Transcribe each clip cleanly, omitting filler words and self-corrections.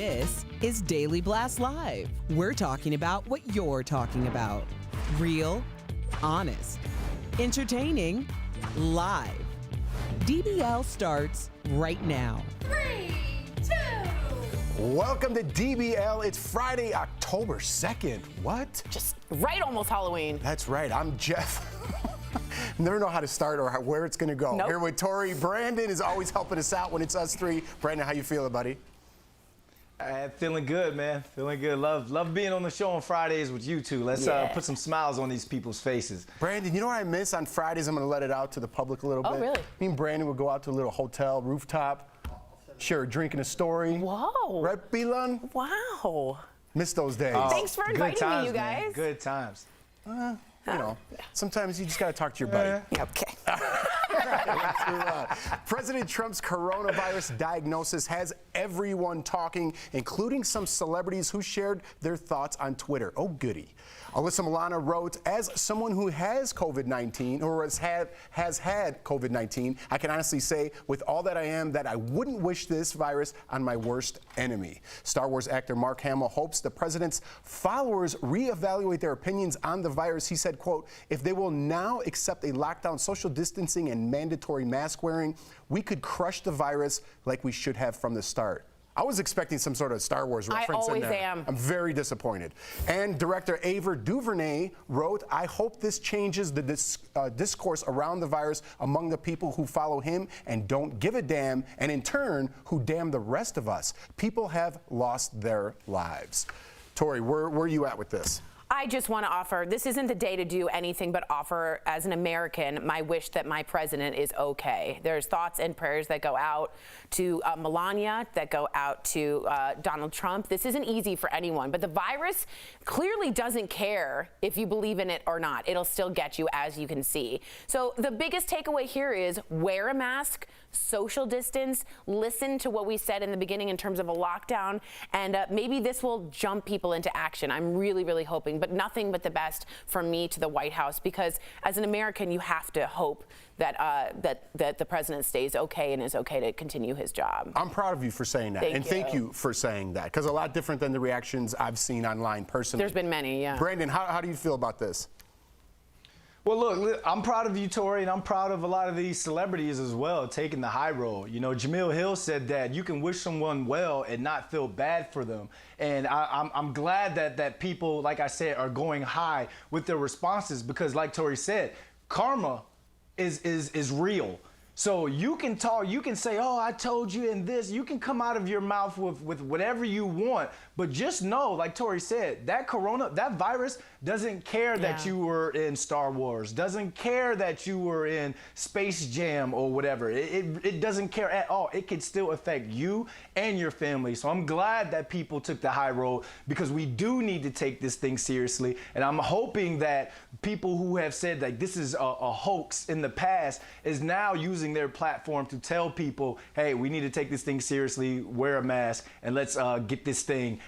This is Daily Blast Live. We're talking about what you're talking about. Real, honest, entertaining, live. DBL starts right now. 3, 2. Welcome to DBL. It's Friday, October 2nd. What? Just right, almost Halloween. That's right. I'm Jeff. Never know how to start or where it's going to go. Nope. Here with Tori. Brandon is always helping us out when it's us three. Brandon, how you feeling, buddy? Feeling good, man. Feeling good. Love being on the show on Fridays with you two. Let's put some smiles on these people's faces. Brandon, you know what I miss on Fridays? I'm going to let it out to the public a little bit. Oh, really? Me and Brandon would go out to a little hotel rooftop, share a drink and a story. Whoa. Right, Bilan? Wow. Miss those days. Thanks for inviting times, me, you guys. Man. Good times. You know, sometimes you just got to talk to your buddy. Okay. Let's move on. President Trump's coronavirus diagnosis has everyone talking, including some celebrities who shared their thoughts on Twitter. Oh, goody. Alyssa Milano wrote, as someone who has COVID-19 or has had COVID-19, I can honestly say with all that I am that I wouldn't wish this virus on my worst enemy. Star Wars actor Mark Hamill hopes the president's followers reevaluate their opinions on the virus. He said, quote, if they will now accept a lockdown, social distancing, and mandatory mask wearing, we could crush the virus like we should have from the start. I was expecting some sort of Star Wars reference in there. I always am. I'm very disappointed. And director Ava DuVernay wrote, I hope this changes the discourse around the virus among the people who follow him and don't give a damn, and in turn, who damn the rest of us. People have lost their lives. Tori, where are you at with this? I just want to offer, this isn't the day to do anything but offer, as an American, my wish that my president is okay. There's thoughts and prayers that go out to Melania, that go out to Donald Trump. This isn't easy for anyone, but the virus clearly doesn't care if you believe in it or not. It'll still get you, as you can see. So the biggest takeaway here is wear a mask, social distance, listen to what we said in the beginning in terms of a lockdown, and maybe this will jump people into action. I'm really, really hoping, but nothing but the best from me to the White House, because as an American, you have to hope that that the president stays okay and is okay to continue his job. I'm proud of you for saying that. Thank you for saying that, because a lot different than the reactions I've seen online personally. There's been many, yeah. Brandon, how do you feel about this? Well, look, I'm proud of you, Tori, and I'm proud of a lot of these celebrities as well, taking the high road. You know, Jamil Hill said that you can wish someone well and not feel bad for them. And I'm glad that people, like I said, are going high with their responses, because like Tori said, karma is real. So you can talk, you can say, oh, I told you in this. You can come out of your mouth with whatever you want. But just know, like Tori said, that virus doesn't care that you were in Star Wars, doesn't care that you were in Space Jam or whatever. It doesn't care at all. It can still affect you and your family. So I'm glad that people took the high road, because we do need to take this thing seriously. And I'm hoping that people who have said that this is a hoax in the past is now using their platform to tell people, hey, we need to take this thing seriously, wear a mask, and let's get this thing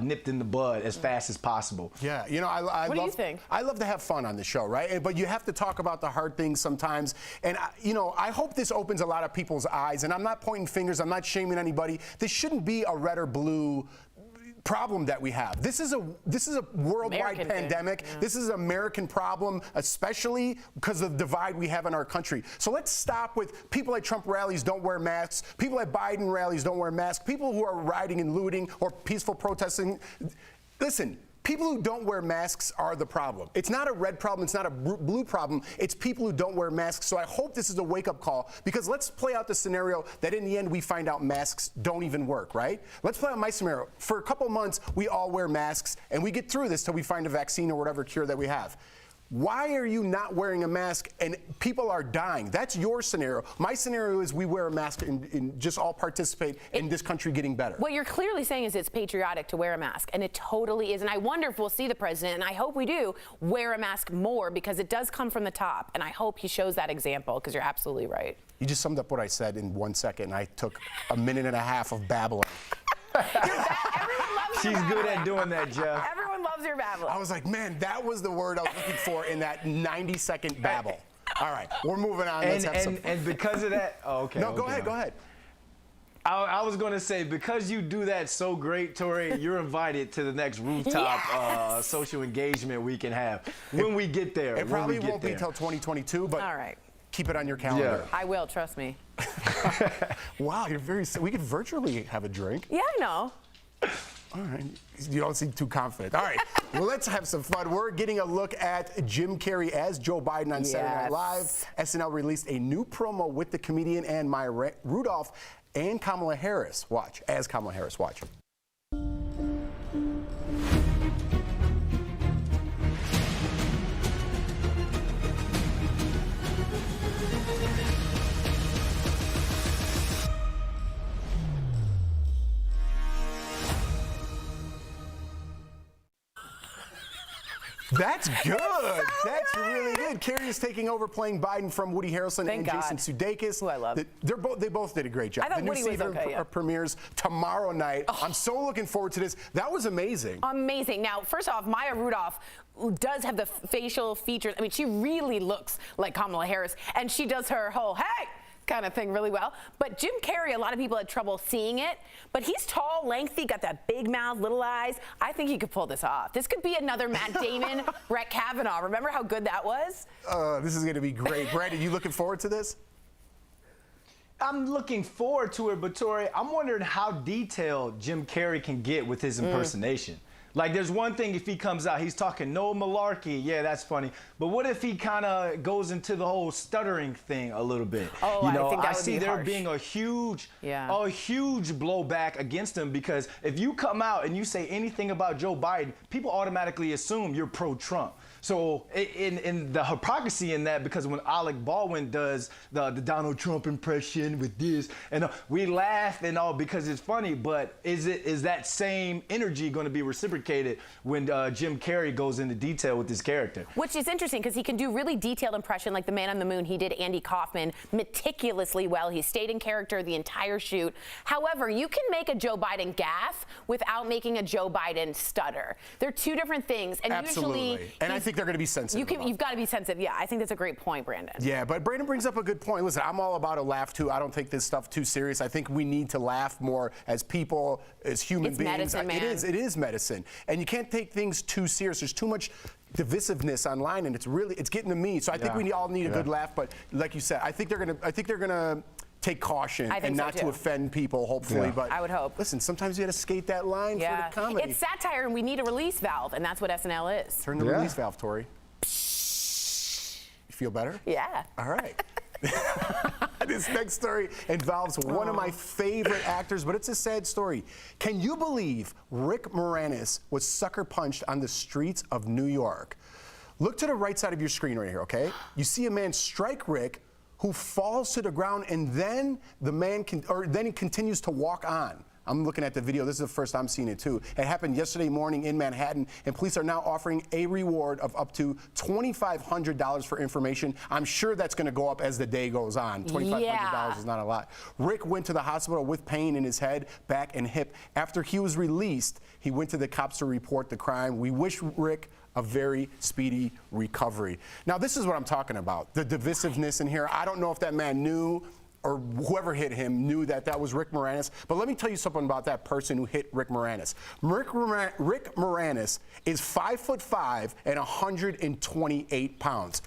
nipped in the bud as fast as possible. Yeah, you know, what do you think? I love to have fun on the show, right? But you have to talk about the hard things sometimes. And, you know, I hope this opens a lot of people's eyes. And I'm not pointing fingers. I'm not shaming anybody. This shouldn't be a red or blue problem that we have. This is a worldwide American pandemic. Yeah. This is an American problem, especially because of the divide we have in our country. So let's stop with people at Trump rallies don't wear masks, people at Biden rallies don't wear masks, people who are rioting and looting or peaceful protesting. Listen, people who don't wear masks are the problem. It's not a red problem. It's not a blue problem. It's people who don't wear masks. So I hope this is a wake-up call, because let's play out the scenario that in the end we find out masks don't even work, right? Let's play out my scenario. For a couple months, we all wear masks, and we get through this till we find a vaccine or whatever cure that we have. Why are you not wearing a mask and people are dying? That's your scenario. My scenario is we wear a mask and just all participate in this country getting better. What you're clearly saying is it's patriotic to wear a mask, and it totally is. And I wonder if we'll see the president, and I hope we do, wear a mask more, because it does come from the top. And I hope he shows that example, because you're absolutely right. You just summed up what I said in 1 second, and I took a minute and a half of babbling. Everyone loves She's good at doing that, Jeff. Everyone loves your babble. I was like, man, that was the word I was looking for in that 90-second babble. All right, we're moving on. Let's have some fun. And because of that, oh, okay. No, go ahead. I was going to say, because you do that so great, Tori, you're invited to the next rooftop social engagement we can have when we get there. It probably won't be till 2022, but all right. Keep it on your calendar. I will, trust me. Wow, you're very. We could virtually have a drink. Yeah, I know. All right. You don't seem too confident. All right. Well, let's have some fun. We're getting a look at Jim Carrey as Joe Biden on Saturday Night Live. SNL released a new promo with the comedian and Maya Rudolph and Kamala Harris. Watch. As Kamala Harris. Watch. That's good. That's really good. Carrie is taking over playing Biden from Woody Harrelson and Jason Sudeikis. Who I love. They both did a great job. I thought the new Woody was season premieres tomorrow night. Oh. I'm so looking forward to this. That was amazing. Amazing. Now, first off, Maya Rudolph does have the facial features. I mean, she really looks like Kamala Harris, and she does her whole hey kind of thing really well. But Jim Carrey, a lot of people had trouble seeing it, but he's tall, lengthy, got that big mouth, little eyes. I think he could pull this off. This could be another Matt Damon, Brett Kavanaugh. Remember how good that was? This is going to be great. Brandon, you looking forward to this? I'm looking forward to it, but Tori, I'm wondering how detailed Jim Carrey can get with his impersonation. Like, there's one thing if he comes out, he's talking no malarkey. Yeah, that's funny. But what if he kind of goes into the whole stuttering thing a little bit? Oh, you know, I think that I would see be there harsh. being a huge blowback against him, because if you come out and you say anything about Joe Biden, people automatically assume you're pro-Trump. So in the hypocrisy in that, because when Alec Baldwin does the Donald Trump impression with this, and we laugh and all because it's funny, but is that same energy going to be reciprocated when Jim Carrey goes into detail with this character? Which is interesting because he can do really detailed impression, like the Man on the Moon. He did Andy Kaufman meticulously well. He stayed in character the entire shoot. However, you can make a Joe Biden gaffe without making a Joe Biden stutter. They're two different things, and usually, and I think they're going to be sensitive. You've got to be sensitive. Yeah, I think that's a great point, Brandon. Yeah, but Brandon brings up a good point. Listen, I'm all about a laugh too. I don't take this stuff too serious. I think we need to laugh more as people, as human beings. Medicine, man. It is medicine, and you can't take things too serious. There's too much divisiveness online, and it's getting to me. So I think we all need a good laugh. But like you said, I think they're gonna take caution and not to offend people, hopefully. But I would hope. Listen, sometimes you got to skate that line for the comedy. It's satire, and we need a release valve, and that's what SNL is. Turn the release valve, Tori. You feel better? Yeah. All right. This next story involves one of my favorite actors, but it's a sad story. Can you believe Rick Moranis was sucker punched on the streets of New York? Look to the right side of your screen right here, okay? You see a man strike Rick, who falls to the ground, and then then he continues to walk on. I'm looking at the video. This is the first I'm seeing it too. It happened yesterday morning in Manhattan, and police are now offering a reward of up to $2,500 for information. I'm sure that's going to go up as the day goes on. $2,500 is not a lot. Rick went to the hospital with pain in his head, back, and hip. After he was released, he went to the cops to report the crime. We wish Rick a very speedy recovery. Now, this is what I'm talking about, the divisiveness in here. I don't know if that man knew, or whoever hit him knew that was Rick Moranis. But let me tell you something about that person who hit Rick Moranis. Rick Moranis is 5'5" and 128 pounds.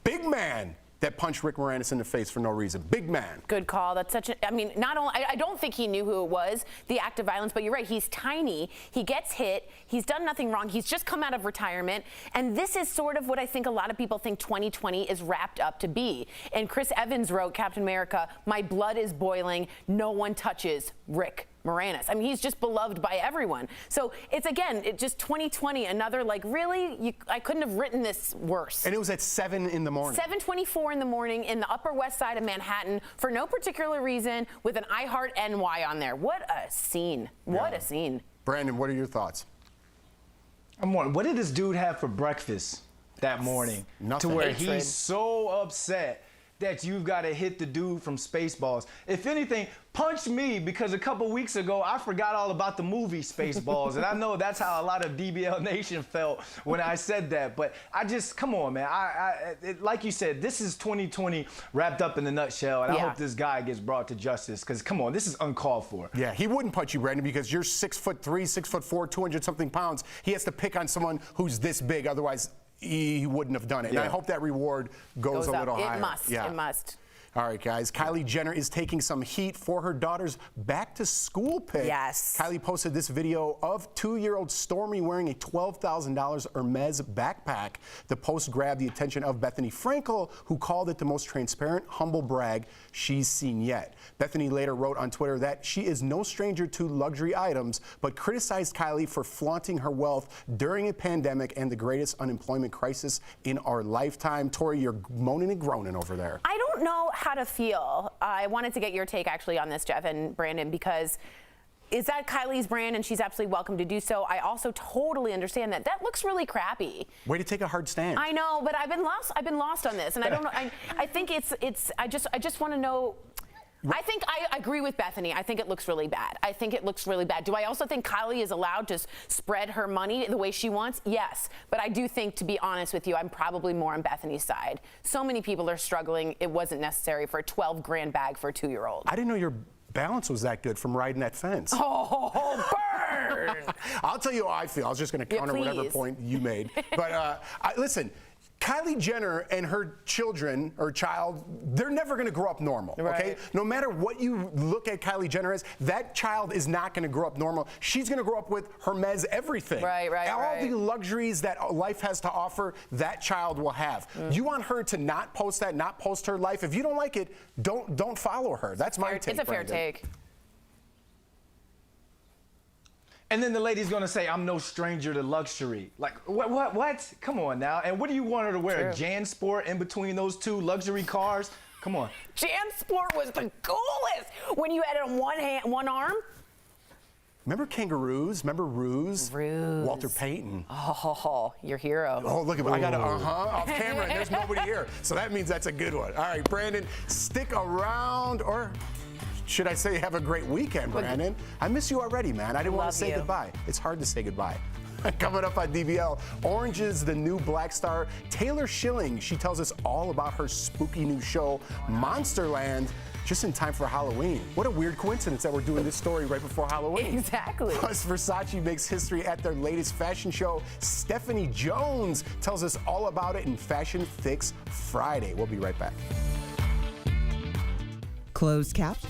Big man that punched Rick Moranis in the face for no reason. Big man. Good call. That's such a, I mean, not only, I don't think he knew who it was, the act of violence, but you're right. He's tiny. He gets hit. He's done nothing wrong. He's just come out of retirement. And this is sort of what I think a lot of people think 2020 is wrapped up to be. And Chris Evans wrote, Captain America, my blood is boiling. No one touches Rick Moranis. I mean, he's just beloved by everyone. So it's, again, just 2020, another, like, really? I couldn't have written this worse. And it was at 7 in the morning. 7:24 in the morning in the Upper West Side of Manhattan for no particular reason with an I Heart NY on there. What a scene. What a scene. Brandon, what are your thoughts? I'm wondering, what did this dude have for breakfast that morning? Nothing. To where he's so upset that you've got to hit the dude from Spaceballs. If anything, punch me, because a couple weeks ago I forgot all about the movie Spaceballs, and I know that's how a lot of DBL Nation felt when I said that. But I just, come on, man. Like you said, this is 2020 wrapped up in a nutshell, and I hope this guy gets brought to justice, because come on, this is uncalled for. Yeah, he wouldn't punch you, Brandon, because you're 6'3", 6'4", 200-something pounds. He has to pick on someone who's this big, otherwise he wouldn't have done it. And I hope that reward goes a little higher. It must. It must. All right, guys. Kylie Jenner is taking some heat for her daughter's back-to-school pick. Yes. Kylie posted this video of 2-year-old Stormy wearing a $12,000 Hermes backpack. The post grabbed the attention of Bethany Frankel, who called it the most transparent, humble brag she's seen yet. Bethany later wrote on Twitter that she is no stranger to luxury items, but criticized Kylie for flaunting her wealth during a pandemic and the greatest unemployment crisis in our lifetime. Tori, you're moaning and groaning over there. I don't know how to feel. I wanted to get your take actually on this, Jeff and Brandon, because is that Kylie's brand and she's absolutely welcome to do so. I also totally understand that looks really crappy. Way to take a hard stand. I know, but I've been lost on this, and I don't know. I think I just want to know. I think I agree with Bethany. I think it looks really bad. I think it looks really bad. Do I also think Kylie is allowed to spread her money the way she wants? Yes. But I do think, to be honest with you, I'm probably more on Bethany's side. So many people are struggling. It wasn't necessary for a 12 grand bag for a 2-year-old. I didn't know your balance was that good from riding that fence. Oh, burn! I'll tell you how I feel. I was just going to counter whatever point you made. But listen, Kylie Jenner and her children or child, they're never going to grow up normal, okay? No matter what you look at Kylie Jenner as, that child is not going to grow up normal. She's going to grow up with Hermes everything. All the luxuries that life has to offer, that child will have. You want her to not post that, not post her life. If you don't like it, don't follow her. That's my take, It's a fair take. And then the lady's gonna say, I'm no stranger to luxury. Like, what? Come on now. And what do you want her to wear? A JanSport in between those two luxury cars? Come on. JanSport was the coolest when you had it on one arm. Remember Kangaroos? Remember Ruse? Walter Payton. Oh, your hero. Oh, look at me. I got off camera, and there's nobody here. So that means that's a good one. All right, Brandon, stick around, or should I say have a great weekend, Brandon? I miss you already, man. I didn't want to say goodbye. It's hard to say goodbye. Coming up on DBL, Orange is the New Black star Taylor Schilling. She tells us all about her spooky new show, Monsterland, just in time for Halloween. What a weird coincidence that we're doing this story right before Halloween. Exactly. Plus, Versace makes history at their latest fashion show. Stephanie Jones tells us all about it in Fashion Fix Friday. We'll be right back. Closed caption.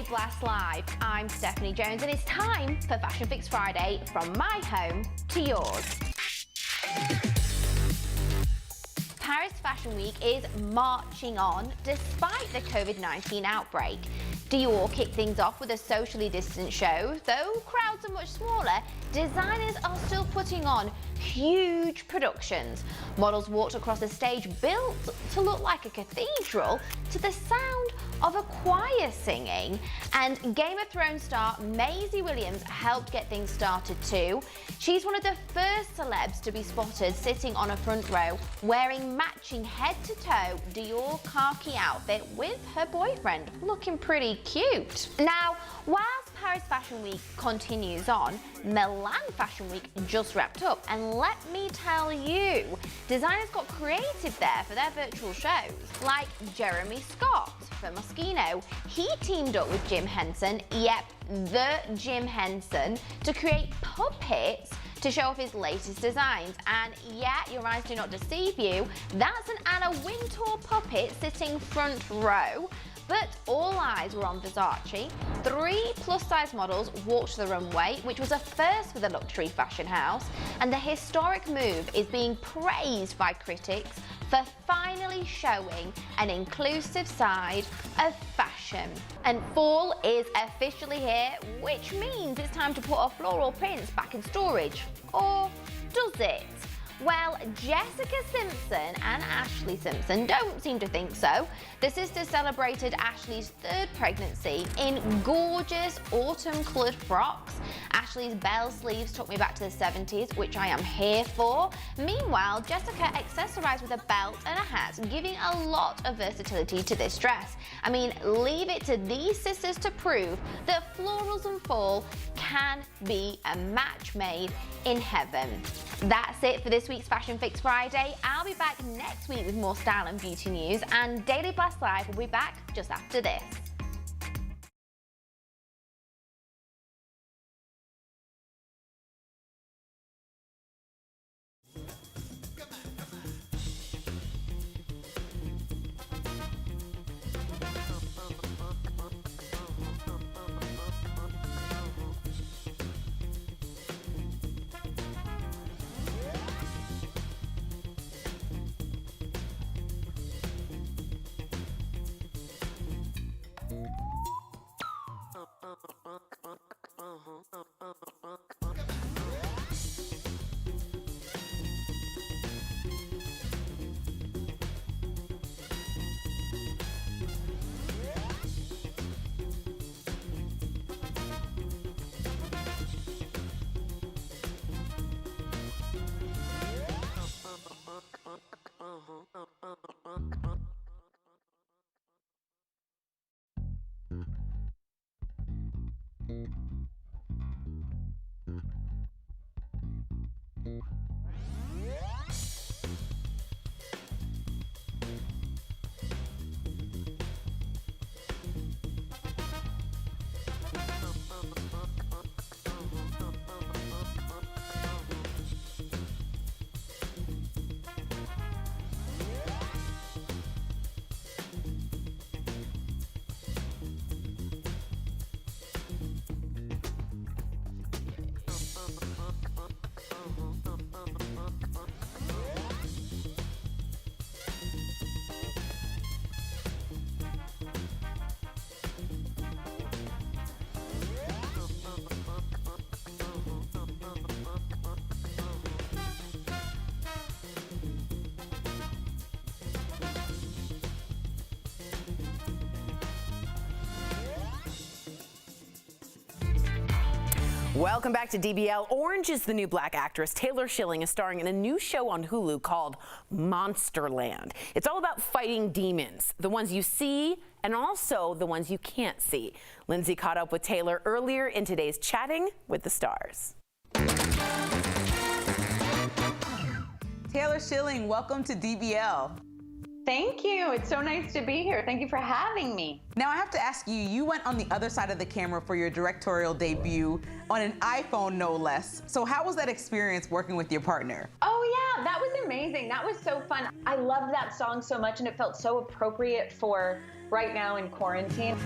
Blast Live. I'm Stephanie Jones and it's time for Fashion Fix Friday from my home to yours. Paris Fashion Week is marching on despite the COVID-19 outbreak. Dior kicked things off with a socially distant show. Though crowds are much smaller, designers are still putting on huge productions. Models walked across a stage built to look like a cathedral to the sound of a choir singing. And Game of Thrones star Maisie Williams helped get things started too. She's one of the first celebs to be spotted sitting on a front row wearing matching head-to-toe Dior khaki outfit with her boyfriend, looking pretty cute. Now, whilst Paris Fashion Week continues on, Milan Fashion Week just wrapped up, and let me tell you, designers got creative there for their virtual shows, like Jeremy Scott for Moschino. He teamed up with Jim Henson, yep, the Jim Henson, to create puppets to show off his latest designs. And yeah, your eyes do not deceive you, that's an Anna Wintour puppet sitting front row. But all eyes were on Versace. 3 plus-size models walked to the runway, which was a first for the luxury fashion house. And the historic move is being praised by critics for finally showing an inclusive side of fashion. And fall is officially here, which means it's time to put our floral prints back in storage. Or does it? Well, Jessica Simpson and Ashley Simpson don't seem to think so. The sisters celebrated Ashley's 3rd pregnancy in gorgeous autumn-coloured frocks. Ashley's bell sleeves took me back to the 70s, which I am here for. Meanwhile, Jessica accessorized with a belt and a hat, giving a lot of versatility to this dress. I mean, leave it to these sisters to prove that florals and fall can be a match made in heaven. That's it for this week's Fashion Fix Friday. I'll be back next week with more style and beauty news, and Daily Blast Live will be back just after this. Welcome back to DBL. Orange is the new black actress. Taylor Schilling is starring in a new show on Hulu called Monsterland. It's all about fighting demons, the ones you see and also the ones you can't see. Lindsay caught up with Taylor earlier in today's Chatting with the Stars. Taylor Schilling, welcome to DBL. Thank you. It's so nice to be here. Thank you for having me. Now I have to ask you, you went on the other side of the camera for your directorial debut on an iPhone, no less. So how was that experience working with your partner? Oh yeah, that was amazing. That was so fun. I loved that song so much and it felt so appropriate for right now in quarantine.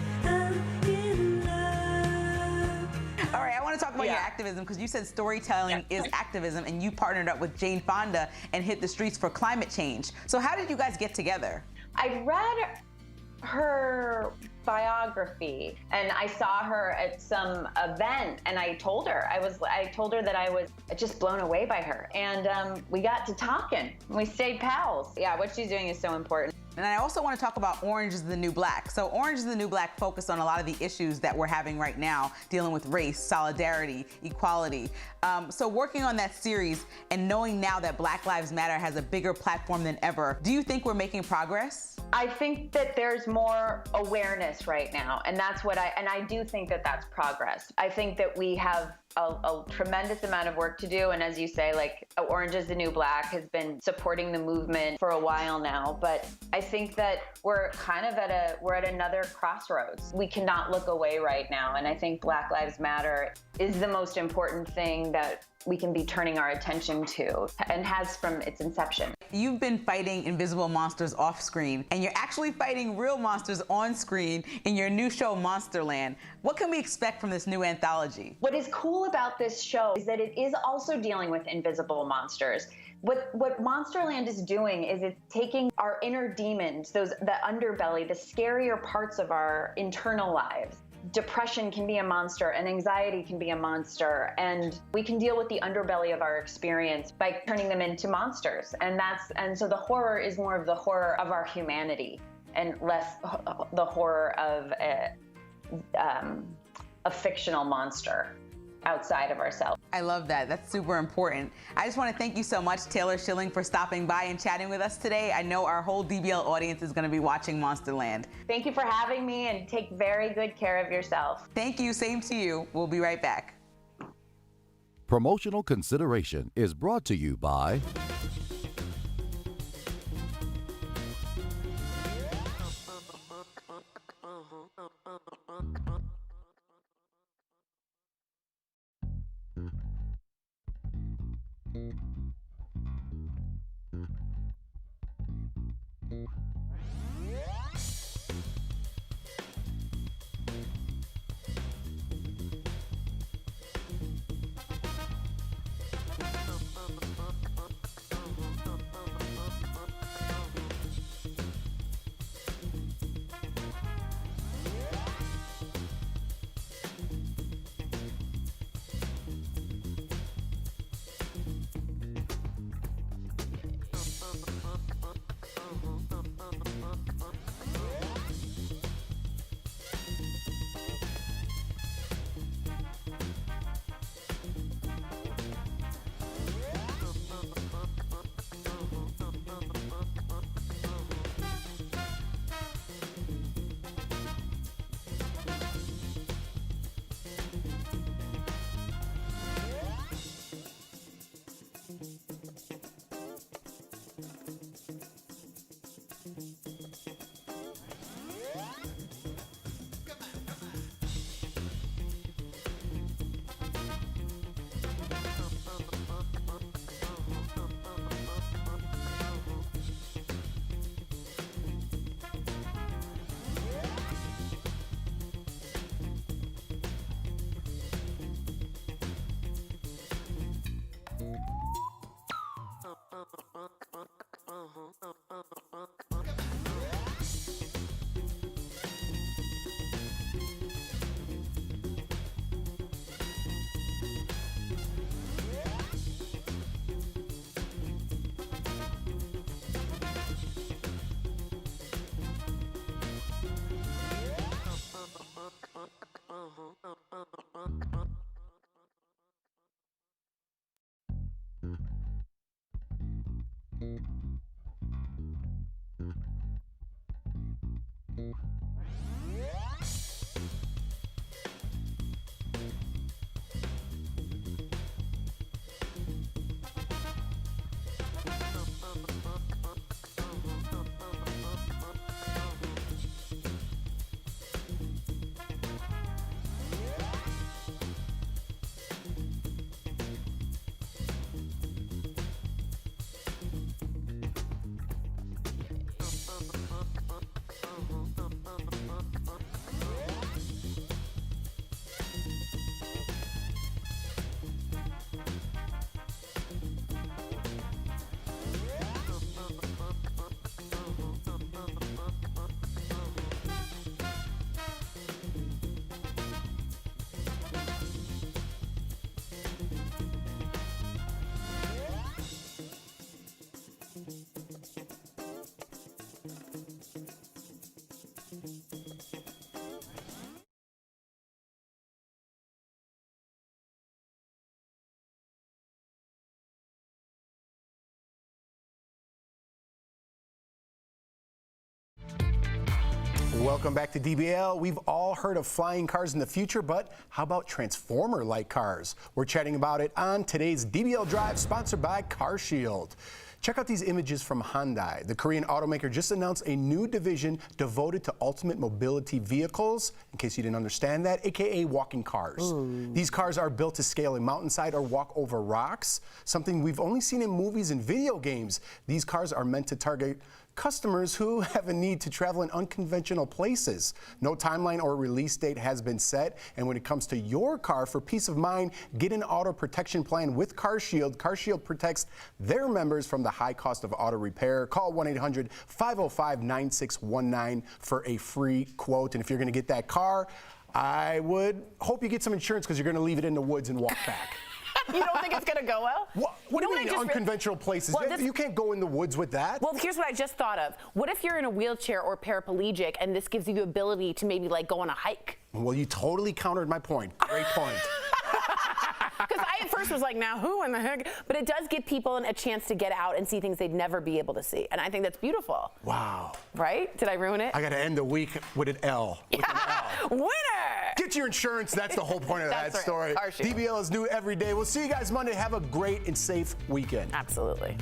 about your activism, because you said storytelling is activism, and you partnered up with Jane Fonda and hit the streets for climate change. So how did you guys get together? I read her biography and I saw her at some event, and I told her that I was just blown away by her, and we got to talking. We stayed pals. Yeah, what she's doing is so important. And I also want to talk about Orange is the New Black. So Orange is the New Black focused on a lot of the issues that we're having right now, dealing with race, solidarity, equality. So working on that series and knowing now that Black Lives Matter has a bigger platform than ever, do you think we're making progress? I think that there's more awareness right now, and I do think that that's progress. I think that we have a tremendous amount of work to do, and as you say, like, Orange is the New Black has been supporting the movement for a while now, but I think that we're kind of at another crossroads. We cannot look away right now, and I think Black Lives Matter is the most important thing that we can be turning our attention to, and has from its inception. You've been fighting invisible monsters off screen, and you're actually fighting real monsters on screen in your new show, Monsterland. What can we expect from this new anthology? What is cool about this show is that it is also dealing with invisible monsters. What Monsterland is doing is it's taking our inner demons, the underbelly, the scarier parts of our internal lives. Depression can be a monster, and anxiety can be a monster, and we can deal with the underbelly of our experience by turning them into monsters. And so the horror is more of the horror of our humanity and less the horror of a fictional monster outside of ourselves. I love that. That's super important. I just want to thank you so much, Taylor Schilling, for stopping by and chatting with us today. I know our whole DBL audience is going to be watching Monsterland. Thank you for having me, and take very good care of yourself. Thank you. Same to you. We'll be right back. Promotional consideration is brought to you by Welcome back to DBL. We've all heard of flying cars in the future, but how about Transformer-like cars? We're chatting about it on today's DBL Drive, sponsored by CarShield. Check out these images from Hyundai. The Korean automaker just announced a new division devoted to ultimate mobility vehicles, in case you didn't understand that, aka walking cars. Ooh. These cars are built to scale a mountainside or walk over rocks, something we've only seen in movies and video games. These cars are meant to target customers who have a need to travel in unconventional places. No timeline or release date has been set, and when it comes to your car, for peace of mind, get an auto protection plan with CarShield. CarShield protects their members from the high cost of auto repair. Call 1-800-505-9619 for a free quote. And if you're going to get that car, I would hope you get some insurance, because you're going to leave it in the woods and walk back. You don't think it's going to go well? What do you mean unconventional places? Well, you can't go in the woods with that. Well, here's what I just thought of. What if you're in a wheelchair or paraplegic and this gives you the ability to maybe like go on a hike? Well, you totally countered my point. Great point. Because I at first was like, now who in the heck? But it does give people a chance to get out and see things they'd never be able to see. And I think that's beautiful. Wow. Right? Did I ruin it? I got to end the week with an L. With an L. Winner! Get your insurance. That's the whole point of that story. CarShield. DBL is new every day. We'll see you guys Monday. Have a great and safe weekend. Absolutely.